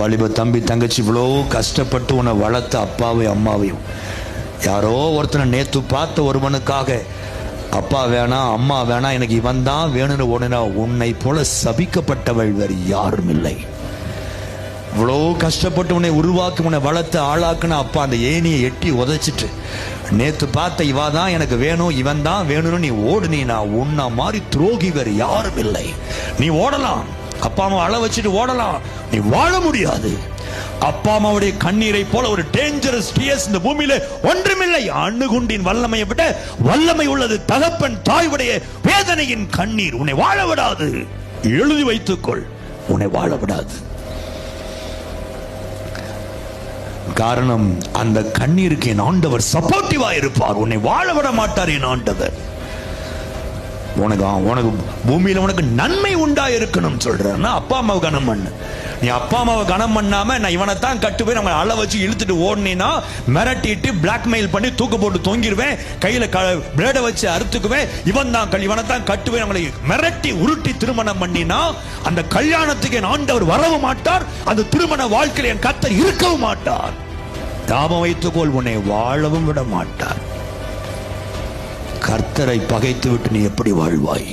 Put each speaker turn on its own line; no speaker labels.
வாலிப தம்பி தங்கச்சி இவ்வளோ கஷ்டப்பட்டு உன்னை வளர்த்த அப்பாவையும் அம்மாவையும் யாரோ ஒருத்தனை நேத்து பார்த்த ஒருவனுக்காக அப்பா வேணாம் அம்மா வேணாம் எனக்கு இவன் தான் வேணும்னு ஒண்ணுனா உன்னை போல சபிக்கப்பட்டவள் வேறு யாரும் இல்லை. இவ்வளோ கஷ்டப்பட்டு உன்னை உருவாக்கி உன்னை வளர்த்து ஆளாக்குன அப்பா அந்த ஏனியை எட்டி உதைச்சிட்டு நேத்து பார்த்த இவா தான் எனக்கு வேணும் இவன் தான் வேணும்னு நீ ஓடுனீனா உன்ன மாதிரி துரோகி வேறு யாரும் இல்லை. நீ ஓடலாம், அப்பா அம்மா அழ வச்சுட்டு ஓடலாம், நீ வாழ முடியாது. அப்பா அம்மாவுடைய கண்ணீரை போல ஒரு டேஞ்சரஸ் டியர்ஸ் இந்த பூமியில ஒன்றுமில்லை. அணுகுண்டின் வல்லமையை விட வல்லமை உள்ளது தகப்பன் தாயுடைய வேதனையின் கண்ணீர். உன்னை வாழ விடாது, எழுதி வைத்துக்கொள், உன்னை வாழ விடாது. காரணம் அந்த கண்ணீருக்கு என் ஆண்டவர் சப்போர்ட்டிவா இருப்பார். உன்னை வாழ விட மாட்டார் என் ஆண்டவர். உனக்கு பூமியில உனக்கு நன்மை உண்டா இருக்கணும் சொல்றேன்னா அப்பா அம்மாவை கனம் பண்ணு. நீ அப்பா அம்மாவை கனம் பண்ணாம நான் இவனைத்தான் கட்டுவேன் நம்ம அழ வச்சு இழுத்துட்டு ஓடுனீன்னா மிரட்டிட்டு பிளாக்மெயில் பண்ணி தூக்கு போட்டு தொங்கிடுவேன், கையில பிளேட வச்சு அறுத்துக்குவேன், இவனைத்தான் கட்டுவேன் நம்மளை மிரட்டி உருட்டி திருமணம் பண்ணினா அந்த கல்யாணத்துக்கு என் ஆண்டவர் வரவும் மாட்டார், அந்த திருமண வாழ்க்கையில் என் கர்த்தர் இருக்கவும் மாட்டார். தாபம் வைத்துக்கொள், உன்னை வாழவும் விட மாட்டார். கர்த்தரை பகைத்து விட்டு நீ எப்படி வாழ்வாய்?